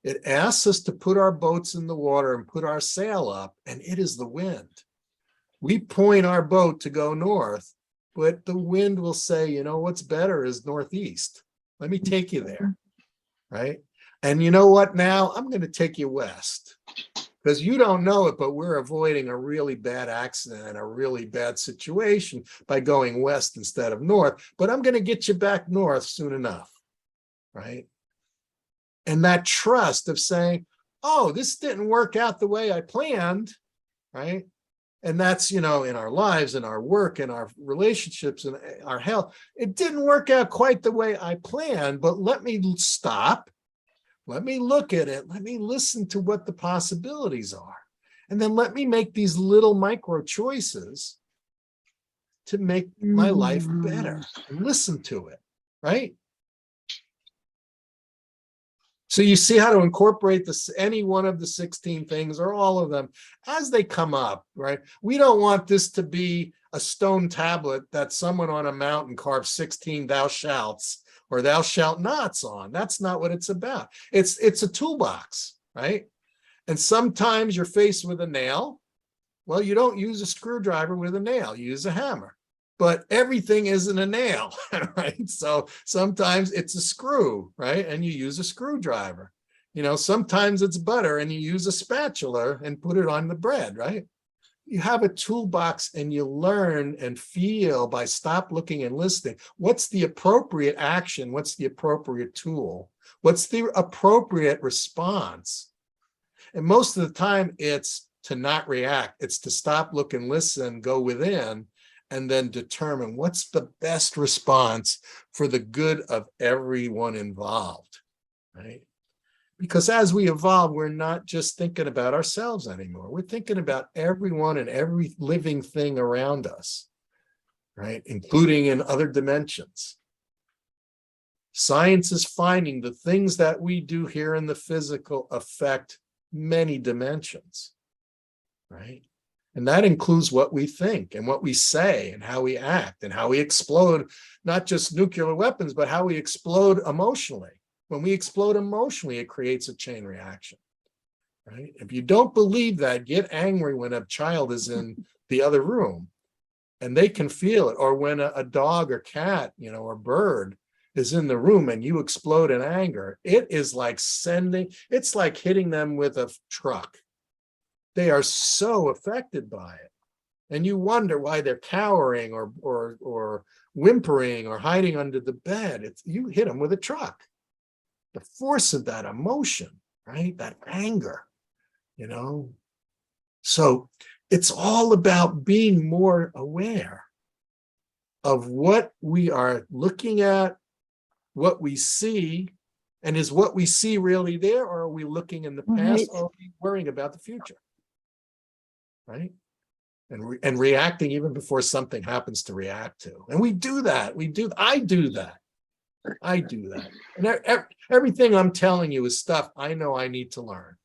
It asks us to put our boats in the water and put our sail up, and it is the wind. We point our boat to go north, but the wind will say, what's better is northeast. Let me take you there, right? And you know what now? I'm going to take you west. Because you don't know it, but we're avoiding a really bad accident and a really bad situation by going west instead of north. But I'm going to get you back north soon enough, right? And that trust of saying, oh, this didn't work out the way I planned, right? And that's, in our lives, in our work, in our relationships, and our health. It didn't work out quite the way I planned, but let me stop. Let me look at it. Let me listen to what the possibilities are. And then let me make these little micro choices to make my life better, and listen to it, right? So you see how to incorporate this, any one of the 16 things or all of them as they come up, right? We don't want this to be a stone tablet that someone on a mountain carved 16 thou shalts or thou shalt nots on. That's not what it's about. It's a toolbox, right? And sometimes you're faced with a nail. Well, you don't use a screwdriver with a nail, you use a hammer. But everything isn't a nail, right? So sometimes it's a screw, right? And you use a screwdriver. Sometimes it's butter and you use a spatula and put it on the bread, right? You have a toolbox and you learn and feel by stop looking and listening. What's the appropriate action? What's the appropriate tool? What's the appropriate response? And most of the time it's to not react. It's to stop, look, and listen, go within, and then determine what's the best response for the good of everyone involved, right? Because as we evolve, we're not just thinking about ourselves anymore. We're thinking about everyone and every living thing around us, right? Including in other dimensions. Science is finding the things that we do here in the physical affect many dimensions, right? And that includes what we think and what we say and how we act and how we explode, not just nuclear weapons, but how we explode emotionally. When we explode emotionally, it creates a chain reaction, right? If you don't believe that, get angry when a child is in the other room and they can feel it. Or when a dog or cat, or bird is in the room and you explode in anger, it is like it's like hitting them with a truck. They are so affected by it. And you wonder why they're cowering or whimpering or hiding under the bed. You hit them with a truck. The force of that emotion, right? That anger, So it's all about being more aware of what we are looking at, what we see, and is what we see really there, or are we looking in the past, or are we worrying about the future? Right? And reacting even before something happens to react to. And we do that. I do that. And everything I'm telling you is stuff I know I need to learn.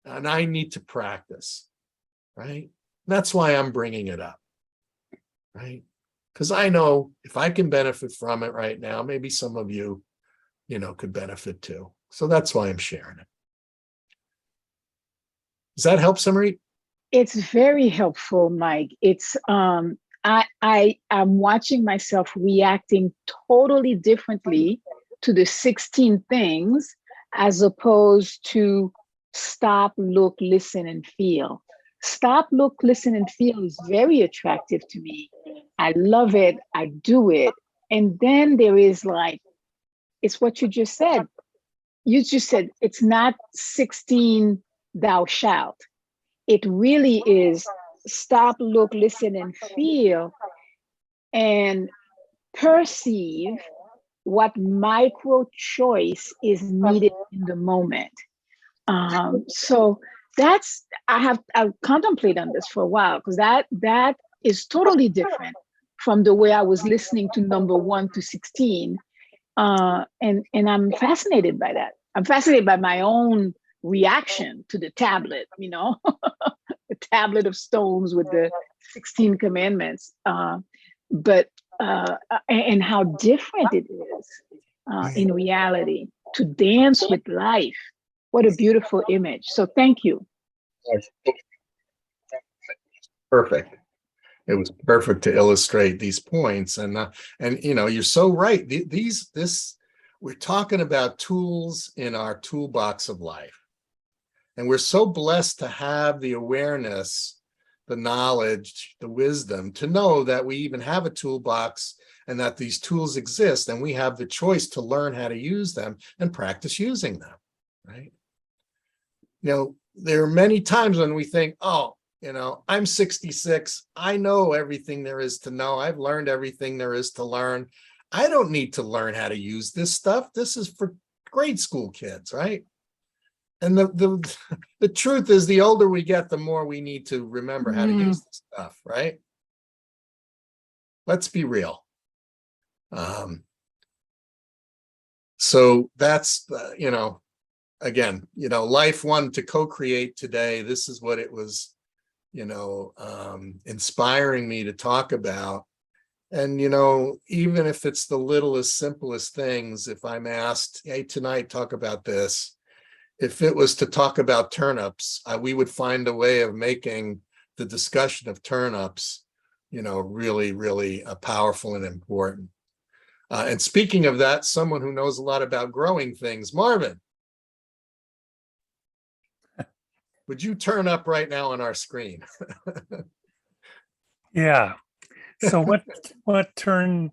And I need to practice. Right? That's why I'm bringing it up. Right? Because I know if I can benefit from it right now, maybe some of you, could benefit too. So that's why I'm sharing it. Does that help, Samarit? It's very helpful, Mike. It's I'm watching myself reacting totally differently to the 16 things as opposed to stop, look, listen, and feel. Stop, look, listen, and feel is very attractive to me. I love it. I do it. And then there is it's what you just said. You just said it's not 16 thou shalt. It really is stop, look, listen, and feel, and perceive what micro choice is needed in the moment. So that's I've contemplated on this for a while, because that is totally different from the way I was listening to number 1 to 16. And I'm fascinated by that. I'm fascinated by my own reaction to the tablet, the tablet of stones with the 16 commandments, and how different it is in reality to dance with life. What a beautiful image. So thank you. Perfect. It was perfect to illustrate these points. And you're so right. We're talking about tools in our toolbox of life. And we're so blessed to have the awareness, the knowledge, the wisdom to know that we even have a toolbox and that these tools exist, and we have the choice to learn how to use them and practice using them, right? There are many times when we think, oh, I'm 66. I know everything there is to know. I've learned everything there is to learn. I don't need to learn how to use this stuff. This is for grade school kids, right? And the truth is, the older we get, the more we need to remember how to use this stuff, right? Let's be real. So that's, again, life wanted to co-create today. This is what it was, inspiring me to talk about. And, even if it's the littlest, simplest things, if I'm asked, hey, tonight, talk about this. If it was to talk about turnips, we would find a way of making the discussion of turnips, really, really powerful and important. And speaking of that, someone who knows a lot about growing things, Marvin, would you turn up right now on our screen? Yeah. So what turns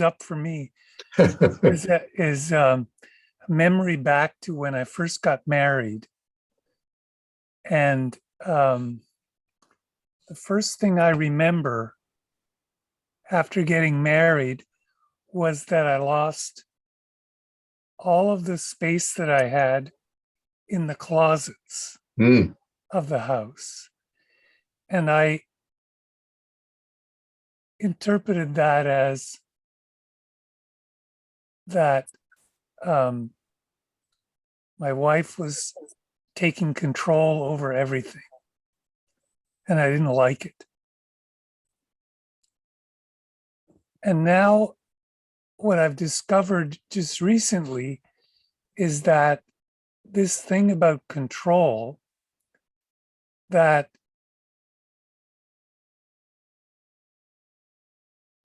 up for me is a memory back to when I first got married. And the first thing I remember after getting married was that I lost all of the space that I had in the closets of the house. And I interpreted that as that my wife was taking control over everything, and I didn't like it. And now what I've discovered just recently is that this thing about control, that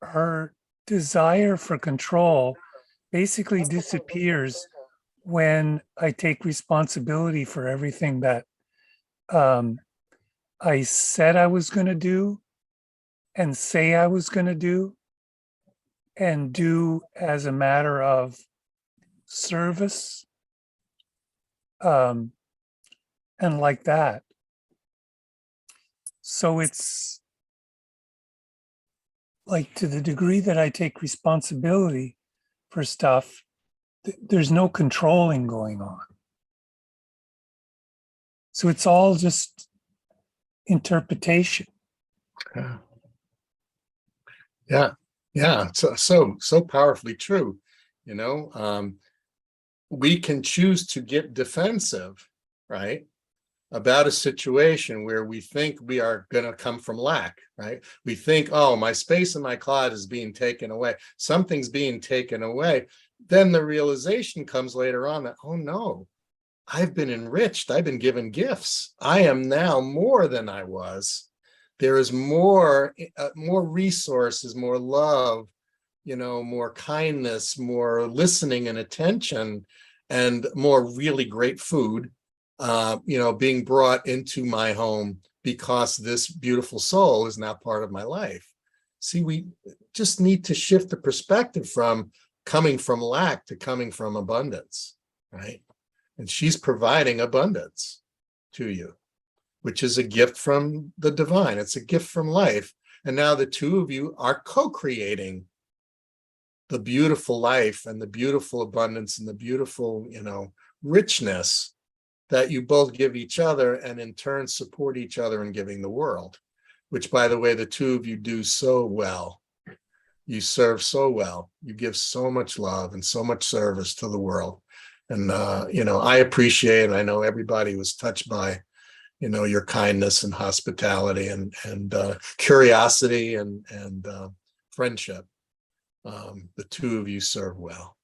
her desire for control basically disappears when I take responsibility for everything that I said I was going to do and say I was going to do, and do as a matter of service, and like that. So it's like, to the degree that I take responsibility for stuff, there's no controlling going on. So it's all just interpretation. Yeah. So powerfully true. We can choose to get defensive, right, about a situation where we think we are going to come from lack, right? We think, oh, my space in my closet is being taken away. Something's being taken away. Then the realization comes later on that, oh no, I've been enriched. I've been given gifts. I am now more than I was. There is more resources, more love, more kindness, more listening and attention, and more really great food, being brought into my home because this beautiful soul is now part of my life. See, we just need to shift the perspective from coming from lack to coming from abundance, right? And she's providing abundance to you, which is a gift from the divine. It's a gift from life. And now the two of you are co-creating the beautiful life and the beautiful abundance and the beautiful, richness that you both give each other, and in turn support each other in giving the world, which, by the way, the two of you do so well. You serve so well. You give so much love and so much service to the world. And, I appreciate, and I know everybody was touched by, your kindness and hospitality and curiosity and friendship. The two of you serve well.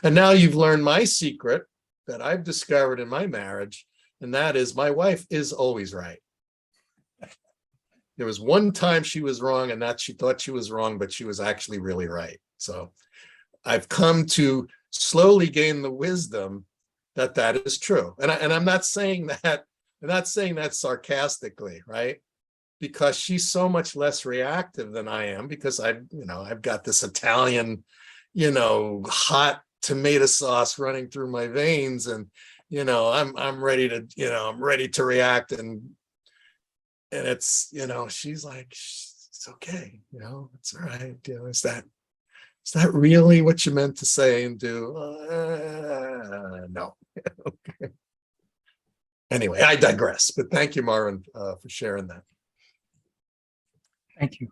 And now you've learned my secret that I've discovered in my marriage, and that is my wife is always right. There was one time she was wrong, and that she thought she was wrong, but she was actually really right. So I've come to slowly gain the wisdom that that is true. And I'm not saying that, sarcastically, right? Because she's so much less reactive than I am, because I've got this Italian, hot tomato sauce running through my veins, and I'm ready to react and And it's, she's like, it's okay, it's all right. Is that really what you meant to say and do? No. Okay. Anyway, I digress, but thank you, Marvin, for sharing that. Thank you.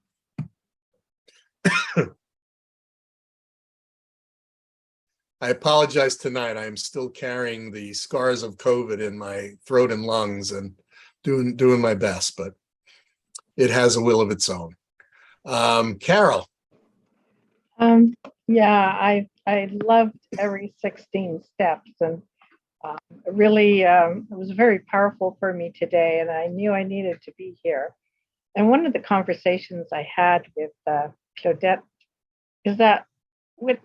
I apologize tonight. I am still carrying the scars of COVID in my throat and lungs and doing my best, but it has a will of its own. Carol. Yeah, I loved every 16 steps, and really it was very powerful for me today, and I knew I needed to be here. And one of the conversations I had with Claudette is that with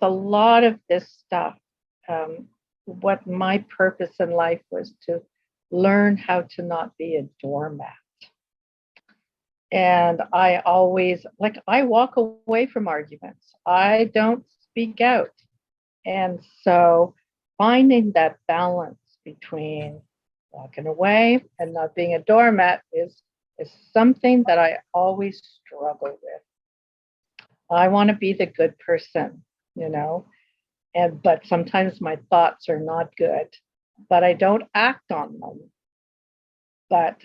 a lot of this stuff, what my purpose in life was to learn how to not be a doormat. And I always, I walk away from arguments. I don't speak out. And so finding that balance between walking away and not being a doormat is something that I always struggle with. I want to be the good person, but sometimes my thoughts are not good, but I don't act on them. But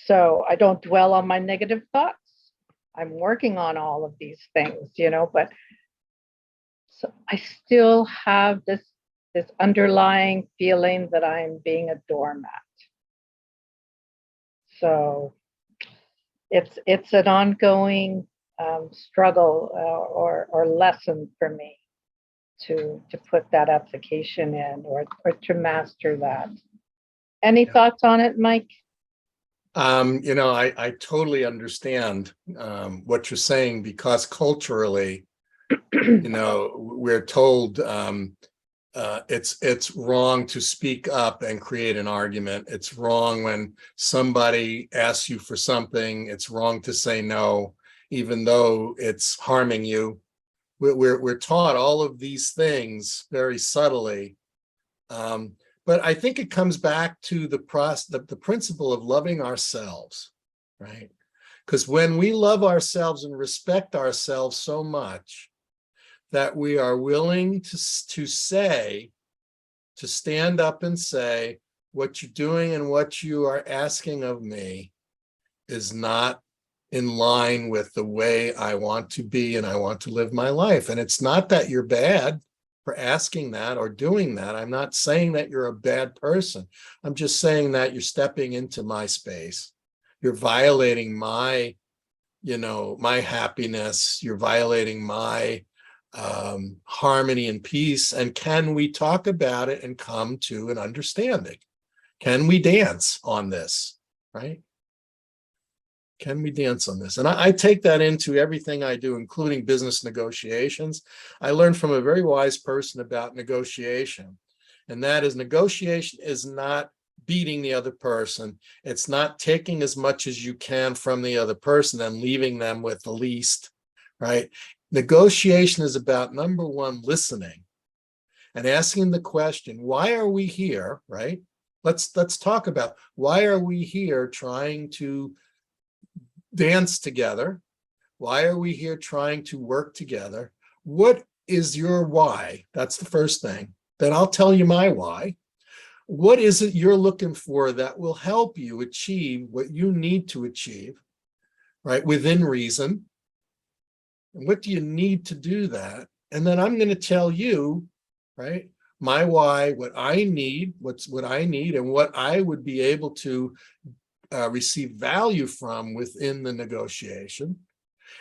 so I don't dwell on my negative thoughts. I'm working on all of these things, but so I still have this underlying feeling that I'm being a doormat. So it's an ongoing struggle or lesson for me to put that application in or to master that. Any thoughts on it, Mike? I totally understand what you're saying, because culturally, we're told it's wrong to speak up and create an argument. It's wrong when somebody asks you for something. It's wrong to say no, even though it's harming you. We're taught all of these things very subtly. But I think it comes back to the principle of loving ourselves, right? Because when we love ourselves and respect ourselves so much that we are willing to stand up and say, what you're doing and what you are asking of me is not in line with the way I want to be and I want to live my life. And it's not that you're bad for asking that or doing that. I'm not saying that you're a bad person. I'm just saying that you're stepping into my space. You're violating my, my happiness. You're violating my harmony and peace. And can we talk about it and come to an understanding? Can we dance on this, right? Can we dance on this? And I take that into everything I do, including business negotiations. I learned from a very wise person about negotiation. And that is, negotiation is not beating the other person. It's not taking as much as you can from the other person and leaving them with the least, right? Negotiation is about, number one, listening and asking the question, why are we here, right? Let's talk about, why are we here trying to dance together? Why are we here trying to work together? What is your why? That's the first thing. Then I'll tell you my why. What is it you're looking for that will help you achieve what you need to achieve, right? Within reason. And what do you need to do that? And then I'm going to tell you, right, my why, what I need, what I need, and what I would be able to receive value from within the negotiation.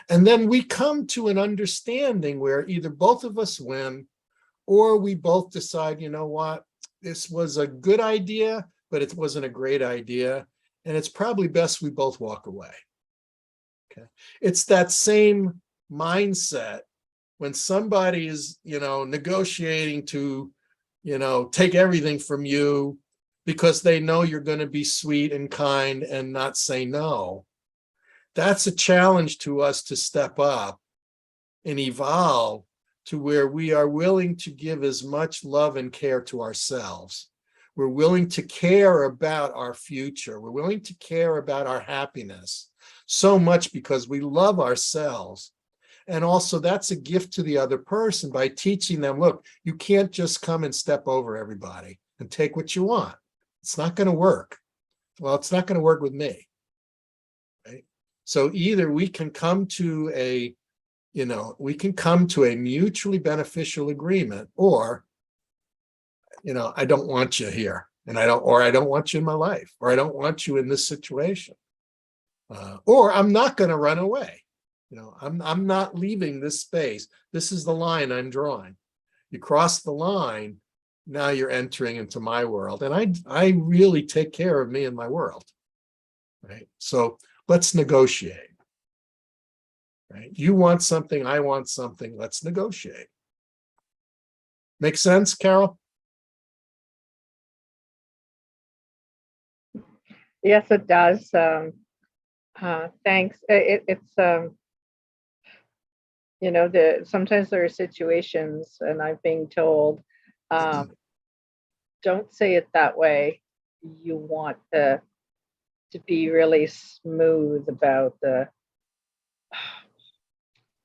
And then we come to an understanding where either both of us win, or we both decide, you know what, this was a good idea, but it wasn't a great idea. And it's probably best we both walk away. Okay. It's that same mindset when somebody is, negotiating to, take everything from you, because they know you're going to be sweet and kind and not say no. That's a challenge to us to step up and evolve to where we are willing to give as much love and care to ourselves. We're willing to care about our future. We're willing to care about our happiness so much because we love ourselves. And also that's a gift to the other person by teaching them, look, you can't just come and step over everybody and take what you want. It's not going to work. Well, it's not going to work with me. Right? So either we can come to a, we can come to a mutually beneficial agreement, or, I don't want you here, and I don't want you in my life, or I don't want you in this situation, or I'm not going to run away. I'm not leaving this space. This is the line I'm drawing. You cross the line, now you're entering into my world, and I really take care of me and my world. Right? So let's negotiate. Right? You want something, I want something. Let's negotiate. Make sense, Carol? Yes, it does. Thanks. Sometimes there are situations, and I'm being told, don't say it that way. You want to be really smooth about the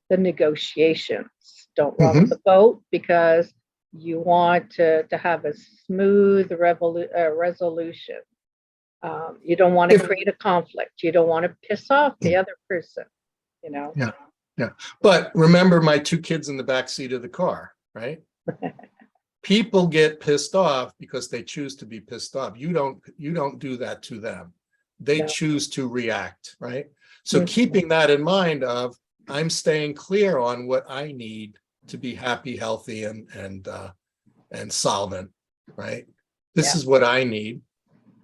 negotiations. Don't rock the boat, because you want to have a smooth resolution. You don't want to create a conflict. You don't want to piss off the other person, Yeah. But remember my 2 kids in the back seat of the car, right? People get pissed off because they choose to be pissed off. You don't do that to them. They choose to react, right? So keeping that in mind of, I'm staying clear on what I need to be happy, healthy, and solvent, right? This is what I need.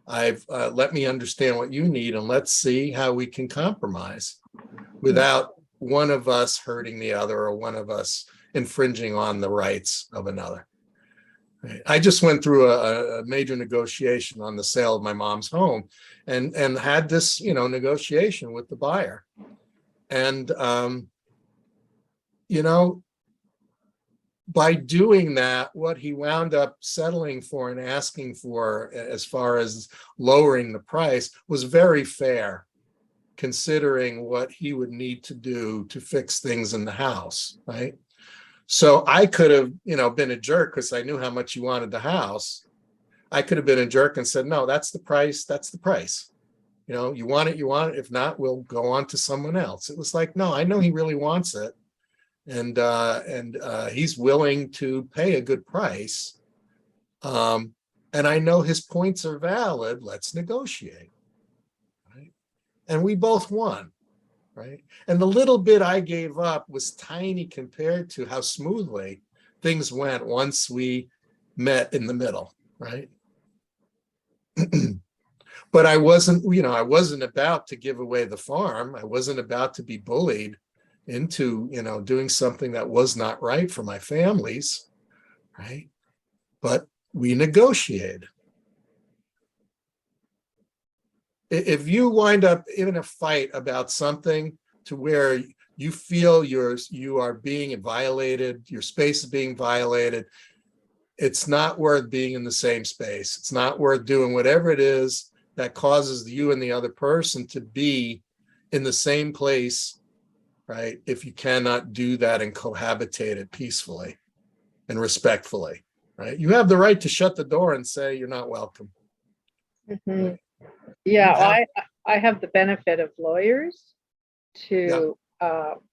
Let me understand what you need, and let's see how we can compromise without one of us hurting the other, or one of us infringing on the rights of another. Right? I just went through a major negotiation on the sale of my mom's home, and had this, negotiation with the buyer. And, by doing that, what he wound up settling for and asking for, as far as lowering the price, was very fair, considering what he would need to do to fix things in the house, right? So I could have, been a jerk because I knew how much he wanted the house. I could have been a jerk and said, no, that's the price. That's the price. You want it, you want it. If not, we'll go on to someone else. It was like, no, I know he really wants it. And he's willing to pay a good price. And I know his points are valid. Let's negotiate. Right? And we both won. Right? And the little bit I gave up was tiny compared to how smoothly things went once we met in the middle. Right? But I wasn't about to give away the farm. I wasn't about to be bullied into, doing something that was not right for my families, right? But we negotiated. If you wind up in a fight about something to where you feel you are being violated, your space is being violated, it's not worth being in the same space. It's not worth doing whatever it is that causes you and the other person to be in the same place, right? If you cannot do that and cohabitate it peacefully and respectfully, right? You have the right to shut the door and say you're not welcome. Right? Yeah, I have the benefit of lawyers to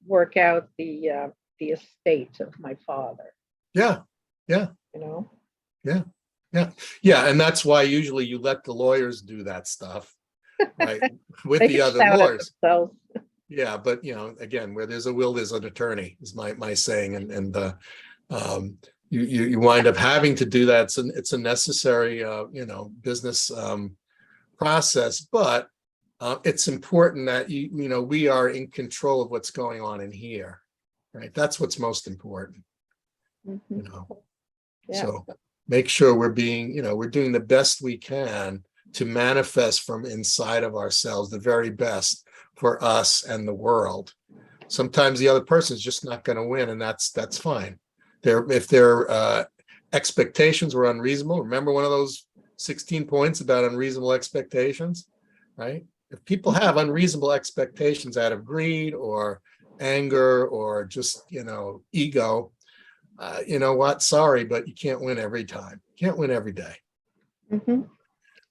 work out the estate of my father. Yeah. Yeah. And that's why usually you let the lawyers do that stuff, right? With They the can other shout at lawyers. themselves. Yeah, but again, where there's a will, there's an attorney, is my saying, and you wind up having to do that. It's a necessary business process, but it's important that we are in control of what's going on in here, right? That's what's most important. So make sure we're doing the best we can to manifest from inside of ourselves the very best for us and the world. Sometimes the other person is just not going to win, and that's fine. If their expectations were unreasonable, remember one of those 16 points about unreasonable expectations, right? If people have unreasonable expectations out of greed or anger or just, ego, you know what? Sorry, but you can't win every time. Can't win every day. Mhm.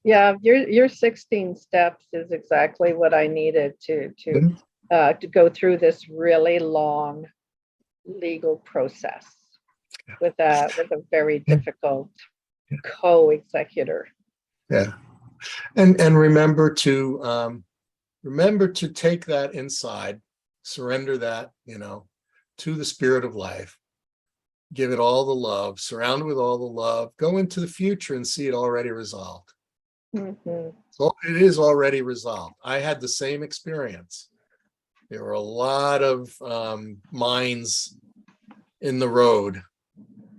Yeah, your 16 steps is exactly what I needed Mhm. to go through this really long legal process with a very difficult co-executor. Yeah. And remember to take that inside, surrender that, to the spirit of life, give it all the love, surround it with all the love, go into the future and see it already resolved. Mhm. So it is already resolved. I had the same experience. There were a lot of mines in the road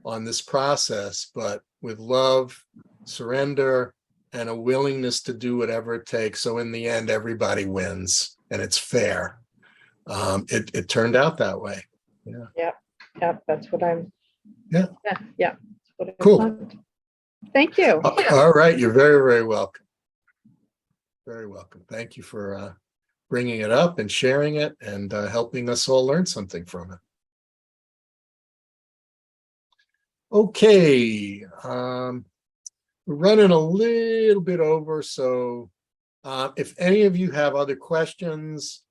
on this process, but with love, surrender, and a willingness to do whatever it takes. So in the end, everybody wins and it's fair. It turned out that way. Yeah. Yep, that's what I'm. Yeah. Yeah, that's what I Cool. want. Thank you. All right. You're very, very welcome. Very welcome. Thank you for bringing it up and sharing it and helping us all learn something from it. Okay. We're running a little bit over, so if any of you have other questions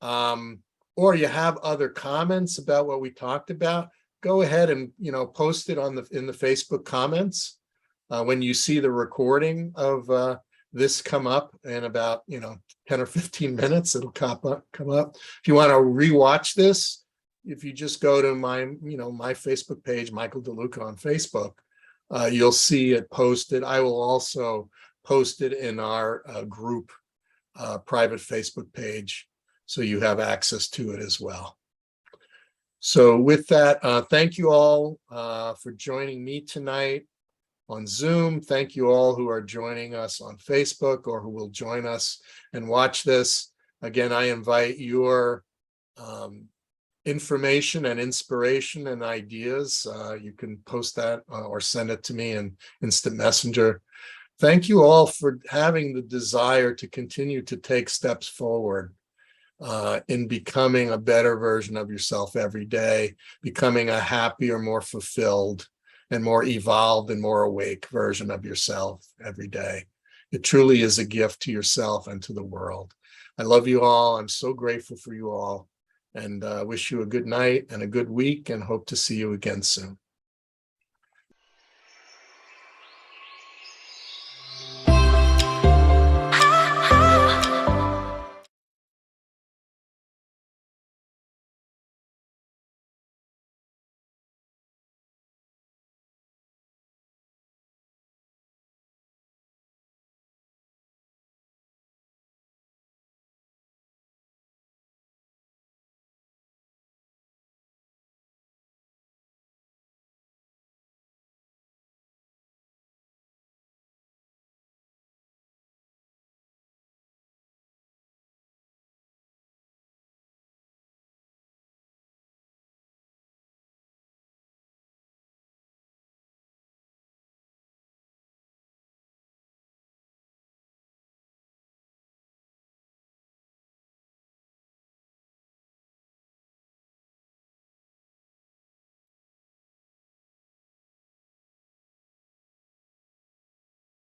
or you have other comments about what we talked about, go ahead and post it in the Facebook comments. When you see the recording of this come up in about 10 or 15 minutes, it'll come up. If you want to rewatch this, if you just go to my Facebook page, Michael DeLuca on Facebook, you'll see it posted. I will also post it in our group private Facebook page, so you have access to it as well. So with that, thank you all for joining me tonight on Zoom. Thank you all who are joining us on Facebook or who will join us and watch this. Again, I invite your information and inspiration and ideas. You can post that or send it to me in Instant Messenger. Thank you all for having the desire to continue to take steps forward in becoming a better version of yourself every day, becoming a happier, more fulfilled, and more evolved and more awake version of yourself every day. It truly is a gift to yourself and to the world. I love you all. I'm so grateful for you all, and wish you a good night and a good week, and hope to see you again soon.